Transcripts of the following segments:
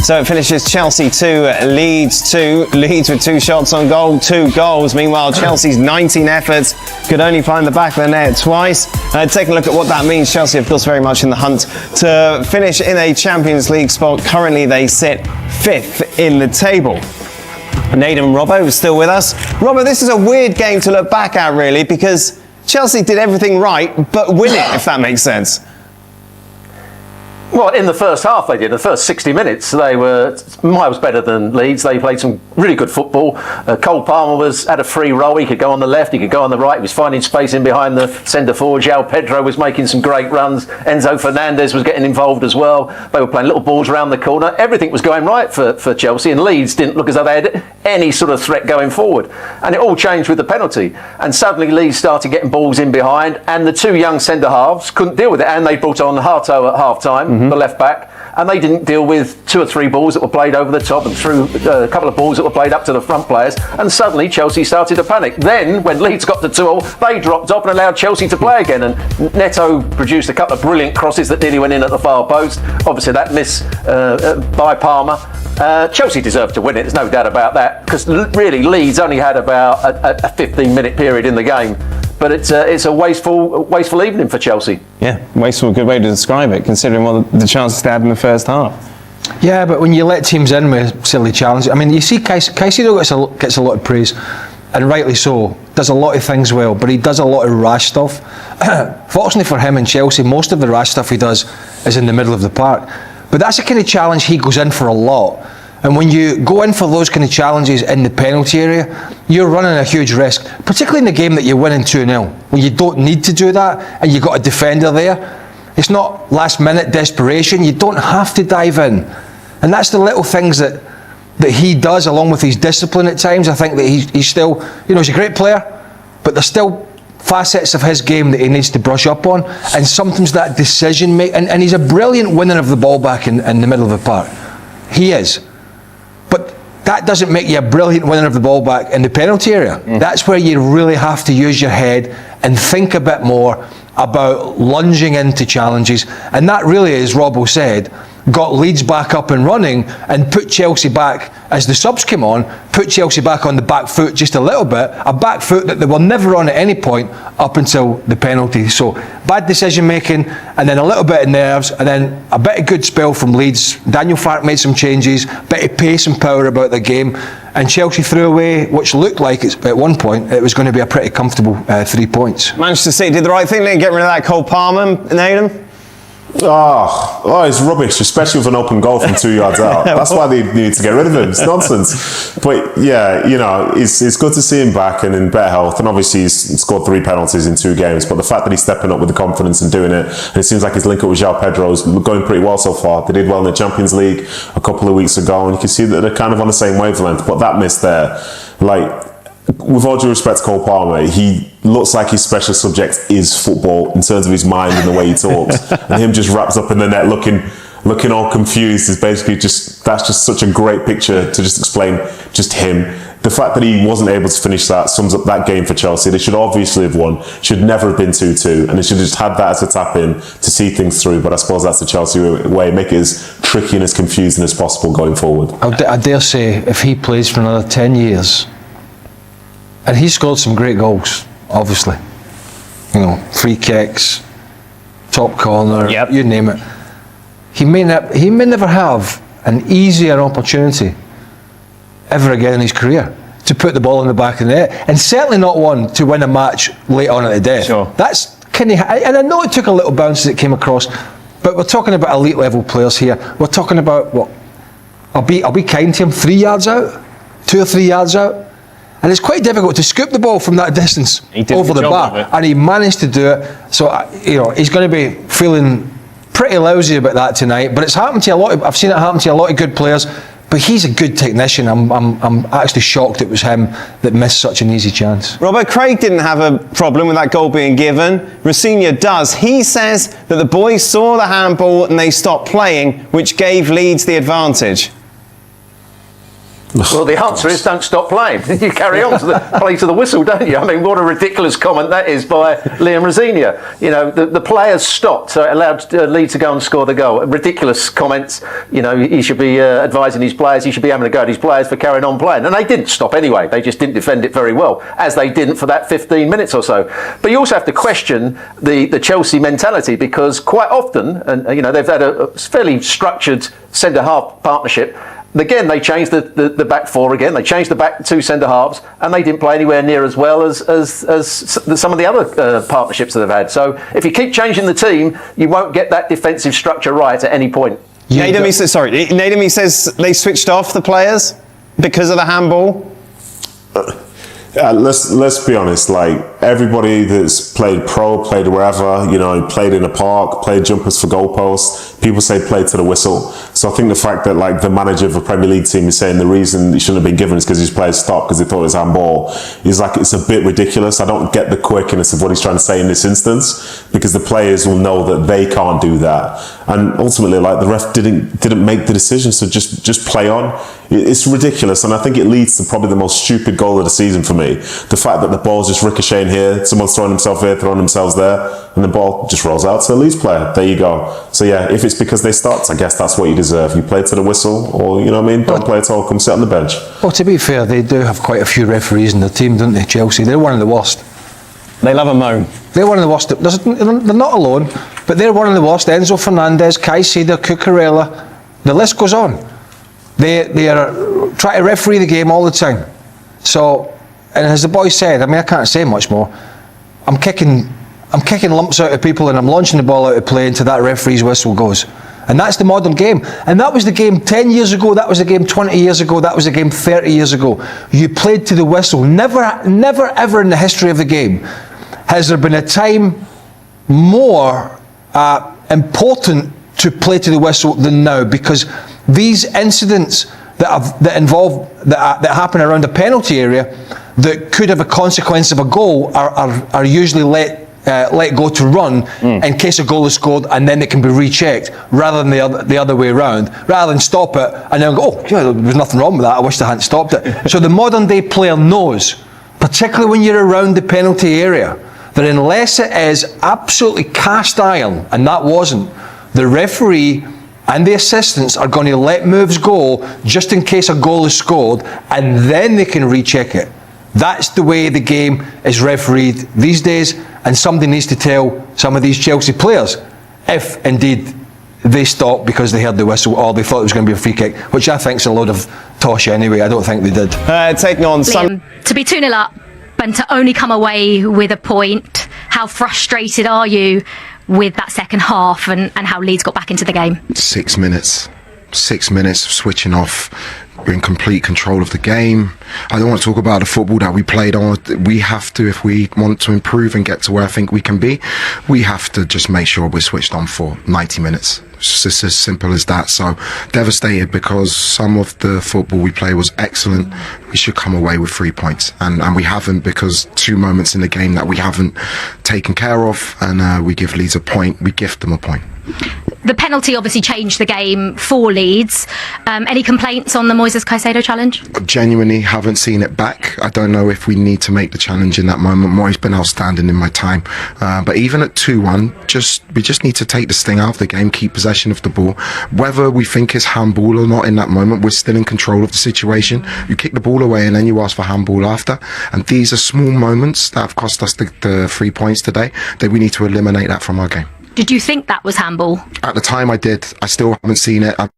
So it finishes Chelsea 2, Leeds 2. Leeds with 2 shots on goal, 2 goals. Meanwhile, Chelsea's 19 efforts could only find the back of the net twice. Taking a look at what that means, Chelsea, of course, very much in the hunt to finish in a Champions League spot. Currently, they sit 5th in the table. Nathan Robbo is still with us. Robbo, this is a weird game to look back at, really, because Chelsea did everything right, but win it, if that makes sense. Well, in the first half they did. The first 60 minutes they were miles better than Leeds. They played some really good football. Cole Palmer had a free role. He could go on the left, he could go on the right. He was finding space in behind the centre forward. João Pedro was making some great runs. Enzo Fernandez was getting involved as well. They were playing little balls around the corner. Everything was going right for Chelsea, and Leeds didn't look as though they had any sort of threat going forward. And it all changed with the penalty. And suddenly Leeds started getting balls in behind, and the 2 young centre halves couldn't deal with it. And they brought on Harto at half time. The left back, and they didn't deal with 2 or 3 balls that were played over the top and through a couple of balls that were played up to the front players, and suddenly Chelsea started to panic. Then when Leeds got to 2-2, they dropped off and allowed Chelsea to play again, and Neto produced a couple of brilliant crosses that nearly went in at the far post. Obviously that miss by Palmer. Chelsea deserved to win it, there's no doubt about that, because really Leeds only had about a 15-minute period in the game. But it's a wasteful evening for Chelsea. Yeah, wasteful, good way to describe it, considering what the chances they had in the first half. Yeah, but when you let teams in with silly challenges, I mean, you see Caicedo gets a lot of praise, and rightly so, does a lot of things well, but he does a lot of rash stuff. Fortunately for him and Chelsea, most of the rash stuff he does is in the middle of the park. But that's the kind of challenge he goes in for a lot. And when you go in for those kind of challenges in the penalty area, you're running a huge risk, particularly in the game that you're winning 2-0, when you don't need to do that and you've got a defender there. It's not last minute desperation, you don't have to dive in. And that's the little things that he does, along with his discipline at times. I think that he's still, he's a great player, but there's still facets of his game that he needs to brush up on, and sometimes that decision making, and he's a brilliant winner of the ball back in the middle of the park. He is. But that doesn't make you a brilliant winner of the ball back in the penalty area. That's where you really have to use your head and think a bit more about lunging into challenges. And that really, as Robbo said, got Leeds back up and running and put Chelsea back, as the subs came on, put Chelsea back on the back foot just a little bit, a back foot that they were never on at any point up until the penalty. So bad decision making, and then a little bit of nerves, and then a bit of good spell from Leeds. Daniel Farke made some changes, bit of pace and power about the game, and Chelsea threw away, which looked like at one point it was going to be a pretty comfortable 3 points. Manchester City did the right thing, they get rid of that Cole Palmer, Nathan. Oh, it's rubbish, especially with an open goal from 2 yards out. That's why they need to get rid of him. It's nonsense. But yeah, it's good to see him back and in better health. And obviously he's scored 3 penalties in 2 games. But the fact that he's stepping up with the confidence and doing it, and it seems like his link up with João Pedro is going pretty well so far. They did well in the Champions League a couple of weeks ago, and you can see that they're kind of on the same wavelength. But that miss there, with all due respect to Cole Palmer, he looks like his special subject is football in terms of his mind and the way he talks. And him just wraps up in the net looking all confused is basically that's just such a great picture to just explain just him. The fact that he wasn't able to finish that sums up that game for Chelsea. They should obviously have won, should never have been 2-2, and they should have just had that as a tap in to see things through. But I suppose that's the Chelsea way, make it as tricky and as confusing as possible going forward. I dare say, if he plays for another 10 years, and he scored some great goals, obviously. Free kicks, top corner, you name it. He may never have an easier opportunity ever again in his career to put the ball in the back of the net, and certainly not one to win a match late on at the death. Sure. That's and I know it took a little bounce as it came across, but we're talking about elite level players here. We're talking about what? I'll be kind to him, 3 yards out, 2 or 3 yards out. And it's quite difficult to scoop the ball from that distance over the bar, and he managed to do it. So he's going to be feeling pretty lousy about that tonight. But it's happened to a lot. I've seen it happen to a lot of good players. But he's a good technician. I'm actually shocked it was him that missed such an easy chance. Robert, Craig didn't have a problem with that goal being given. Rosenior does. He says that the boys saw the handball and they stopped playing, which gave Leeds the advantage. Well, the answer is don't stop playing. You carry on play to the whistle, don't you? I mean, what a ridiculous comment that is by Liam Rosinia. You know, the players stopped, so it allowed Leeds to go and score the goal. Ridiculous comments. You know, he should be advising his players. He should be having a go at his players for carrying on playing. And they didn't stop anyway. They just didn't defend it very well, as they didn't for that 15 minutes or so. But you also have to question the Chelsea mentality, because quite often, and you know, they've had a fairly structured centre-half partnership. Again, they changed the back four again. They changed the back two centre-halves, and they didn't play anywhere near as well as some of the other partnerships that they've had. So if you keep changing the team, you won't get that defensive structure right at any point. Nademi says they switched off the players because of the handball. Let's be honest, like everybody that's played pro, played wherever, you know, played in a park, played jumpers for goalposts, people say play to the whistle. So I think the fact that like the manager of a Premier League team is saying the reason it shouldn't have been given is because his players stopped because they thought it was handball is like, it's a bit ridiculous. I don't get the quirkiness of what he's trying to say in this instance, because the players will know that they can't do that. And ultimately, like the ref didn't make the decision, so just play on. It's ridiculous, and I think it leads to probably the most stupid goal of the season for me. The fact that the ball's just ricocheting here, someone's throwing himself here, throwing themselves there, and the ball just rolls out to the Leeds player. There you go. So yeah, if it's because they stopped, I guess that's what you deserve. You play to the whistle, or you know what I mean, don't play at all, come sit on the bench. Well, to be fair, they do have quite a few referees in the team, don't they, Chelsea? They're one of the worst. They love a moan. They're one of the worst. They're not alone, but they're one of the worst. Enzo Fernandez, Caicedo, Cucurella, the list goes on. They are trying to referee the game all the time. So, and as the boy said, I mean, I can't say much more. I'm kicking lumps out of people, and I'm launching the ball out of play until that referee's whistle goes. And that's the modern game. And that was the game 10 years ago, that was the game 20 years ago, that was the game 30 years ago. You played to the whistle. Never ever in the history of the game has there been a time more important to play to the whistle than now, because these incidents that happen around a penalty area that could have a consequence of a goal are usually let go to run in case a goal is scored, and then it can be rechecked, rather than the other way around. Rather than stop it and then go, oh, yeah, there was nothing wrong with that, I wish they hadn't stopped it. So the modern day player knows, particularly when you're around the penalty area, that unless it is absolutely cast iron, and that wasn't, the referee and the assistants are going to let moves go just in case a goal is scored, and then they can recheck it. That's the way the game is refereed these days, and somebody needs to tell some of these Chelsea players if indeed they stopped because they heard the whistle or they thought it was going to be a free kick, which I think is a load of tosh anyway. I don't think they did. Taking on some... To be 2-0 up and to only come away with a point, how frustrated are you with that second half and how Leeds got back into the game? 6 minutes of switching off. We're in complete control of the game. I don't want to talk about the football that we played on. We have to, if we want to improve and get to where I think we can be, we have to just make sure we're switched on for 90 minutes. It's just as simple as that. So devastated, because some of the football we play was excellent. We should come away with 3 points, and we haven't, because 2 moments in the game that we haven't taken care of, and we give Leeds a point. We gift them a point. The penalty obviously changed the game for Leeds. Any complaints on the Moises Caicedo challenge? Genuinely haven't seen it back. I don't know if we need to make the challenge in that moment. Moi's been outstanding in my time. But even at 2-1, we just need to take the sting out of the game, keep possession of the ball. Whether we think it's handball or not in that moment, we're still in control of the situation. You kick the ball away and then you ask for handball after. And these are small moments that have cost us the 3 points today, that we need to eliminate that from our game. Did you think that was handball? At the time I did. I still haven't seen it. If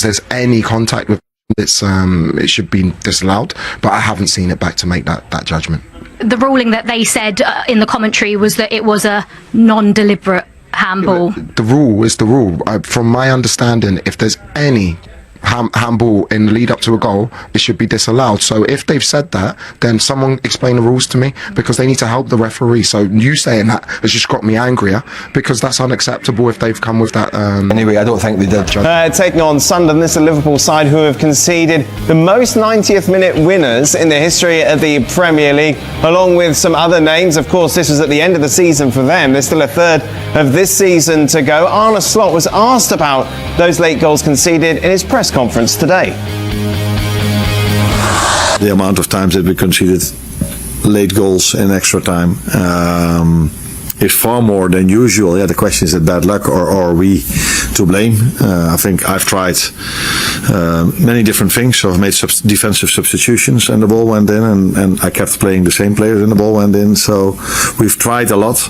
there's any contact with it should be disallowed, but I haven't seen it back to make that judgment. The ruling that they said in the commentary was that it was a non-deliberate handball. The rule is the rule. From my understanding, if there's any handball in the lead up to a goal, it should be disallowed. So if they've said that, then someone explain the rules to me, because they need to help the referee. So you saying that has just got me angrier, because that's unacceptable if they've come with that. Anyway, I don't think they did, Judge. Taking on Sunderland, this is a Liverpool side who have conceded the most 90th minute winners in the history of the Premier League, along with some other names. Of course, this was at the end of the season for them. There's still a third of this season to go. Arne Slot was asked about those late goals conceded in his press conference today. The amount of times that we conceded late goals in extra time is far more than usual. Yeah, the question is it bad luck or are we to blame? I think I've tried many different things. So I've made defensive substitutions and the ball went in, and I kept playing the same players and the ball went in. So we've tried a lot,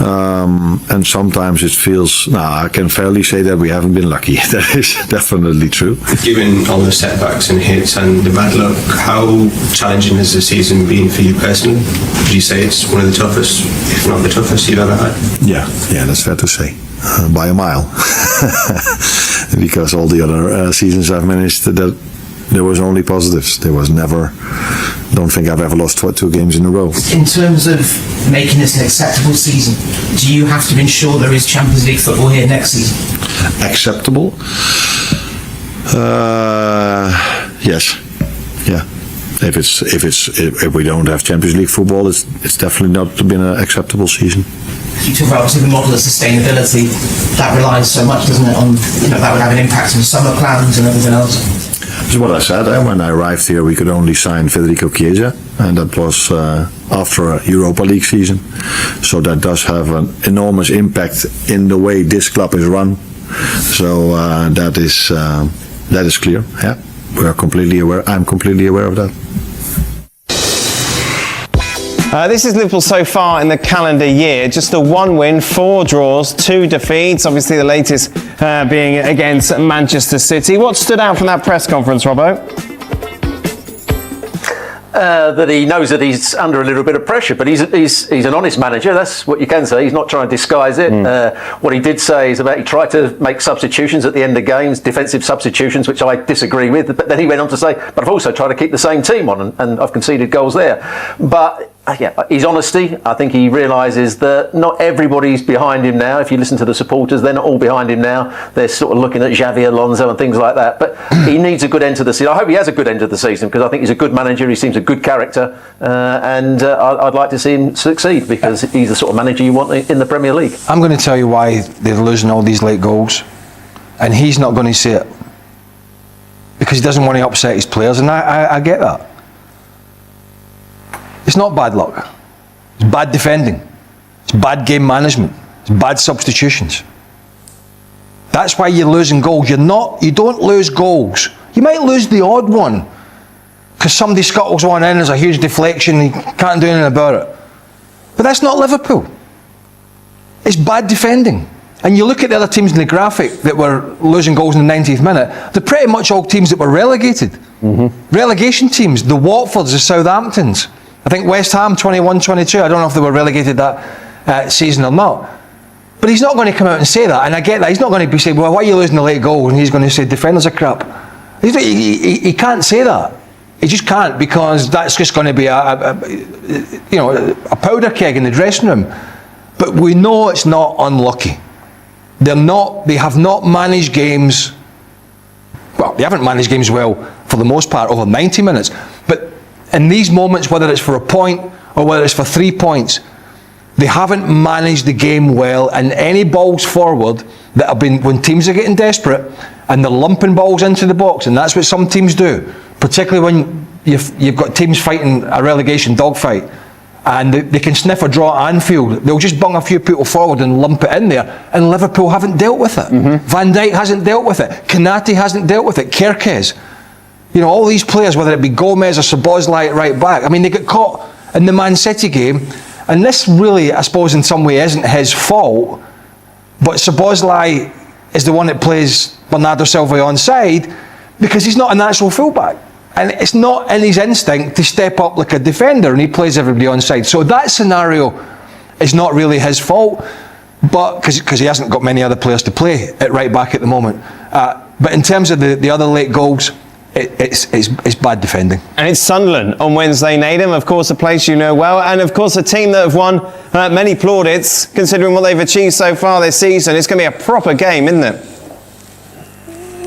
and sometimes it feels, I can fairly say that we haven't been lucky. That is definitely true. Given all the setbacks and hits and the bad luck, how challenging has the season been for you personally? Would you say it's one of the toughest, if not the toughest you've ever had? Yeah, that's fair to say. By a mile. Because all the other seasons I've managed, that there was only positives. There was never, don't think I've ever lost two games in a row. In terms of making this an acceptable season, do you have to ensure there is Champions League football here next season? Acceptable? Yes. Yeah. If we don't have Champions League football, it's definitely not been an acceptable season. You talk about obviously the model of sustainability that relies so much, doesn't it, on that would have an impact on summer plans and everything else. This is what I said. When I arrived here, we could only sign Federico Chiesa, and that was after a Europa League season. So that does have an enormous impact in the way this club is run. So that is clear. Yeah, we are completely aware. I'm completely aware of that. This is Liverpool so far in the calendar year. Just a 1 win, 4 draws, 2 defeats. Obviously the latest being against Manchester City. What stood out from that press conference, Robbo? That he knows that he's under a little bit of pressure, but he's an honest manager. That's what you can say. He's not trying to disguise it. What he did say is he tried to make substitutions at the end of games, defensive substitutions, which I disagree with. But then he went on to say, but I've also tried to keep the same team on, and I've conceded goals there. But his honesty, I think he realises that not everybody's behind him now. If you listen to the supporters, they're not all behind him now. They're sort of looking at Xavi Alonso and things like that. But he needs a good end to the season. I hope he has a good end to the season, because I think he's a good manager. He seems a good character, and I'd like to see him succeed, because he's the sort of manager you want in the Premier League. I'm going to tell you why they're losing all these late goals, and he's not going to say it, because he doesn't want to upset his players, and I get that. It's not bad luck. It's bad defending. It's bad game management. It's bad substitutions. That's why you're losing goals. You don't lose goals. You might lose the odd one because somebody scuttles one in, there's a huge deflection, and you can't do anything about it. But that's not Liverpool. It's bad defending. And you look at the other teams in the graphic that were losing goals in the 90th minute, they're pretty much all teams that were relegated. Relegation teams, the Watfords, the Southamptons. I think West Ham 21-22, I don't know if they were relegated that season or not. But he's not going to come out and say that, and I get that. He's not going to be saying, well, why are you losing the late goals? And he's going to say, defenders are crap. He can't say that. He just can't, because that's just going to be a powder keg in the dressing room. But we know it's not unlucky. They have not managed games, well, they haven't managed games well for the most part over 90 minutes. But in these moments, whether it's for a point or whether it's for 3 points, they haven't managed the game well, and any balls forward that have been, when teams are getting desperate and they're lumping balls into the box, and that's what some teams do, particularly when you've got teams fighting a relegation dogfight, and they can sniff a draw at Anfield. They'll just bung a few people forward and lump it in there, and Liverpool haven't dealt with it. Van Dijk hasn't dealt with it. Konate hasn't dealt with it. Kerkez. All these players, whether it be Gomez or Szoboszlai at right back, I mean, they get caught in the Man City game, and this really, I suppose, in some way isn't his fault, but Szoboszlai is the one that plays Bernardo Silva on side because he's not a natural fullback. And it's not in his instinct to step up like a defender, and he plays everybody on side. So that scenario is not really his fault, but because he hasn't got many other players to play at right back at the moment. But in terms of the other late goals, it's bad defending. And it's Sunderland on Wednesday, Naden, of course a place you know well, and of course a team that have won many plaudits considering what they've achieved so far this season. It's going to be a proper game, isn't it?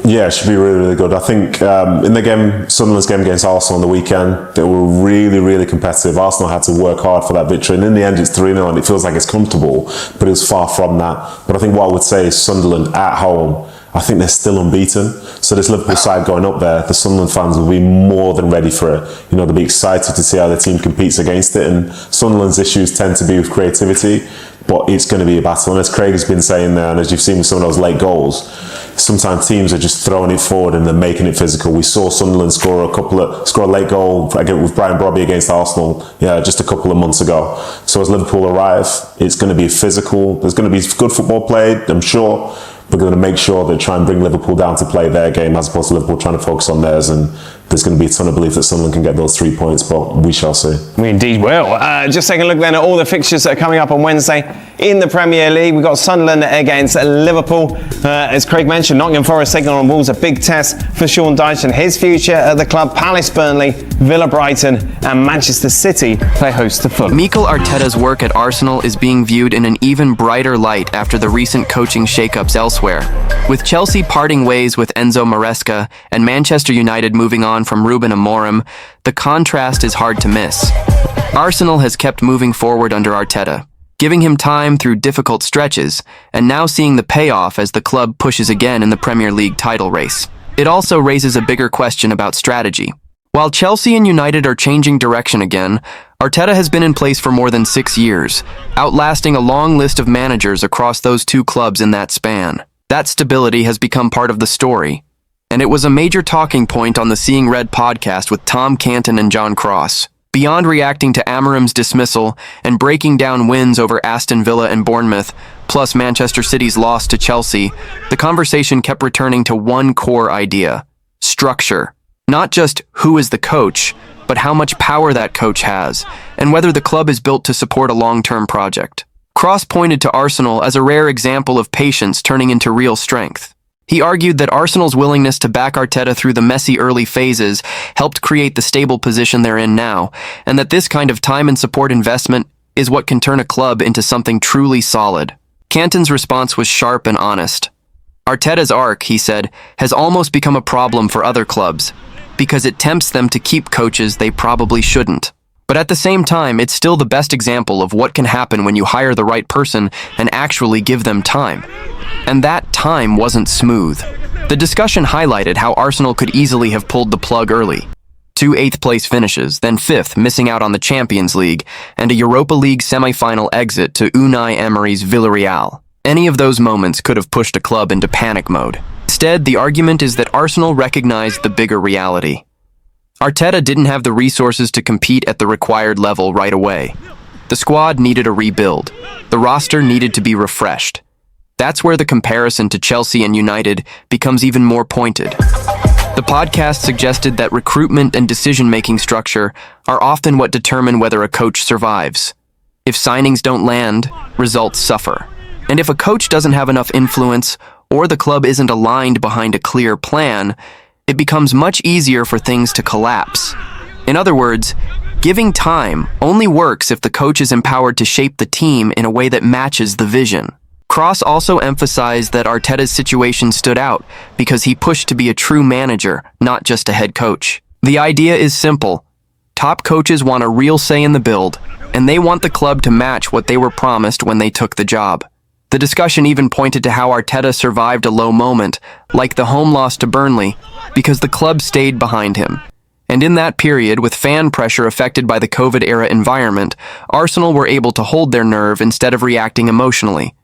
Yeah, it should be really, really good. I think in the game, Sunderland's game against Arsenal on the weekend, they were really, really competitive. Arsenal had to work hard for that victory, and in the end it's 3-0 and it feels like it's comfortable, but it was far from that. But I think what I would say is Sunderland at home, I think they're still unbeaten. So this Liverpool side going up there, the Sunderland fans will be more than ready for it. You know, they'll be excited to see how the team competes against it. And Sunderland's issues tend to be with creativity, but it's going to be a battle. And as Craig has been saying there, and as you've seen with some of those late goals, sometimes teams are just throwing it forward and they're making it physical. We saw Sunderland score a late goal with Brian Brobby against Arsenal, just a couple of months ago. So as Liverpool arrive, it's going to be physical. There's going to be good football played, I'm sure. We're going to make sure they try and bring Liverpool down to play their game as opposed to Liverpool trying to focus on theirs. And there's going to be a ton of belief that Sunderland can get those 3 points, but we shall see. We indeed will. Just take a look then at all the fixtures that are coming up on Wednesday in the Premier League. We've got Sunderland against Liverpool. As Craig mentioned, Nottingham Forest taking on Wolves, a big test for Sean Dyche and his future at the club. Palace, Burnley, Villa, Brighton and Manchester City play host to Fulham. Mikel Arteta's work at Arsenal is being viewed in an even brighter light after the recent coaching shakeups elsewhere. With Chelsea parting ways with Enzo Maresca and Manchester United moving on from Ruben Amorim, the contrast is hard to miss. Arsenal has kept moving forward under Arteta, giving him time through difficult stretches, and now seeing the payoff as the club pushes again in the Premier League title race. It also raises a bigger question about strategy. While Chelsea and United are changing direction again, Arteta has been in place for more than 6 years, outlasting a long list of managers across those two clubs in that span. That stability has become part of the story, and it was a major talking point on the Seeing Red podcast with Tom Canton and John Cross. Beyond reacting to Amorim's dismissal and breaking down wins over Aston Villa and Bournemouth, plus Manchester City's loss to Chelsea, the conversation kept returning to one core idea: structure. Not just who is the coach, but how much power that coach has, and whether the club is built to support a long-term project. Cross pointed to Arsenal as a rare example of patience turning into real strength. He argued that Arsenal's willingness to back Arteta through the messy early phases helped create the stable position they're in now, and that this kind of time and support investment is what can turn a club into something truly solid. Canton's response was sharp and honest. Arteta's arc, he said, has almost become a problem for other clubs, because it tempts them to keep coaches they probably shouldn't. But at the same time, it's still the best example of what can happen when you hire the right person and actually give them time. And that time wasn't smooth. The discussion highlighted how Arsenal could easily have pulled the plug early. 2 8th-place finishes, then 5th, missing out on the Champions League, and a Europa League semi-final exit to Unai Emery's Villarreal. Any of those moments could have pushed a club into panic mode. Instead, the argument is that Arsenal recognized the bigger reality. Arteta didn't have the resources to compete at the required level right away. The squad needed a rebuild. The roster needed to be refreshed. That's where the comparison to Chelsea and United becomes even more pointed. The podcast suggested that recruitment and decision-making structure are often what determine whether a coach survives. If signings don't land, results suffer. And if a coach doesn't have enough influence, or the club isn't aligned behind a clear plan, it becomes much easier for things to collapse. In other words, giving time only works if the coach is empowered to shape the team in a way that matches the vision. Cross also emphasized that Arteta's situation stood out because he pushed to be a true manager, not just a head coach. The idea is simple. Top coaches want a real say in the build, and they want the club to match what they were promised when they took the job. The discussion even pointed to how Arteta survived a low moment, like the home loss to Burnley, because the club stayed behind him. And in that period, with fan pressure affected by the COVID-era environment, Arsenal were able to hold their nerve instead of reacting emotionally.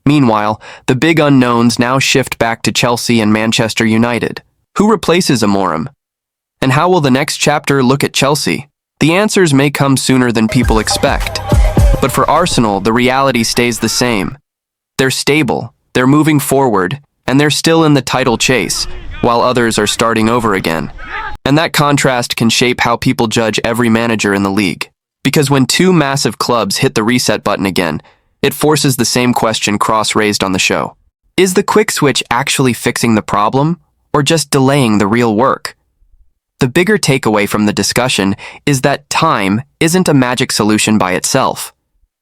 Meanwhile, the big unknowns now shift back to Chelsea and Manchester United. Who replaces Amorim? And how will the next chapter look at Chelsea? The answers may come sooner than people expect. But for Arsenal, the reality stays the same. They're stable, they're moving forward, and they're still in the title chase, while others are starting over again. And that contrast can shape how people judge every manager in the league. Because when two massive clubs hit the reset button again, it forces the same question Cross raised on the show. Is the quick switch actually fixing the problem, or just delaying the real work? The bigger takeaway from the discussion is that time isn't a magic solution by itself.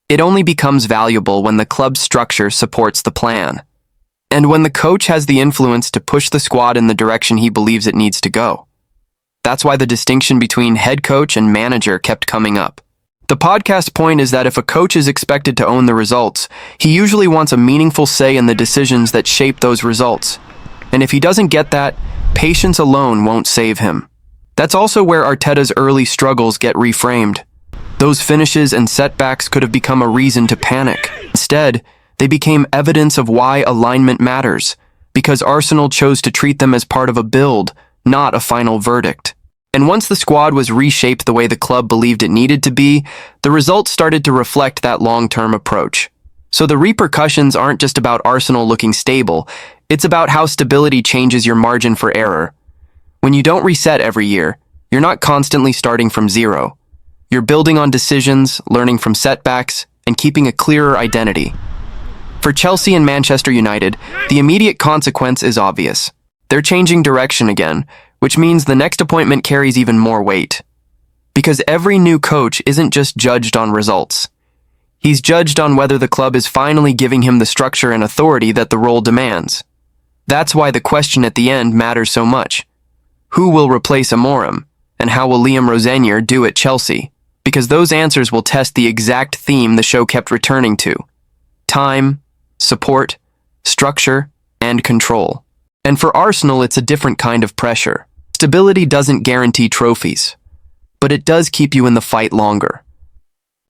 It only becomes valuable when the club's structure supports the plan, and when the coach has the influence to push the squad in the direction he believes it needs to go. That's why the distinction between head coach and manager kept coming up. The podcast point is that if a coach is expected to own the results, he usually wants a meaningful say in the decisions that shape those results. And if he doesn't get that, patience alone won't save him. That's also where Arteta's early struggles get reframed. Those finishes and setbacks could have become a reason to panic. Instead, they became evidence of why alignment matters, because Arsenal chose to treat them as part of a build, not a final verdict. And once the squad was reshaped the way the club believed it needed to be, the results started to reflect that long-term approach. So the repercussions aren't just about Arsenal looking stable, it's about how stability changes your margin for error. When you don't reset every year, you're not constantly starting from zero. You're building on decisions, learning from setbacks, and keeping a clearer identity. For Chelsea and Manchester United, the immediate consequence is obvious. They're changing direction again, which means the next appointment carries even more weight. Because every new coach isn't just judged on results. He's judged on whether the club is finally giving him the structure and authority that the role demands. That's why the question at the end matters so much. Who will replace Amorim, and how will Liam Rosenior do at Chelsea? Because those answers will test the exact theme the show kept returning to. Time, support, structure, and control. And for Arsenal, it's a different kind of pressure. Stability doesn't guarantee trophies, but it does keep you in the fight longer.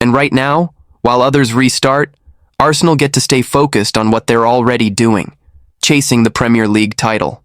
And right now, while others restart, Arsenal get to stay focused on what they're already doing, chasing the Premier League title.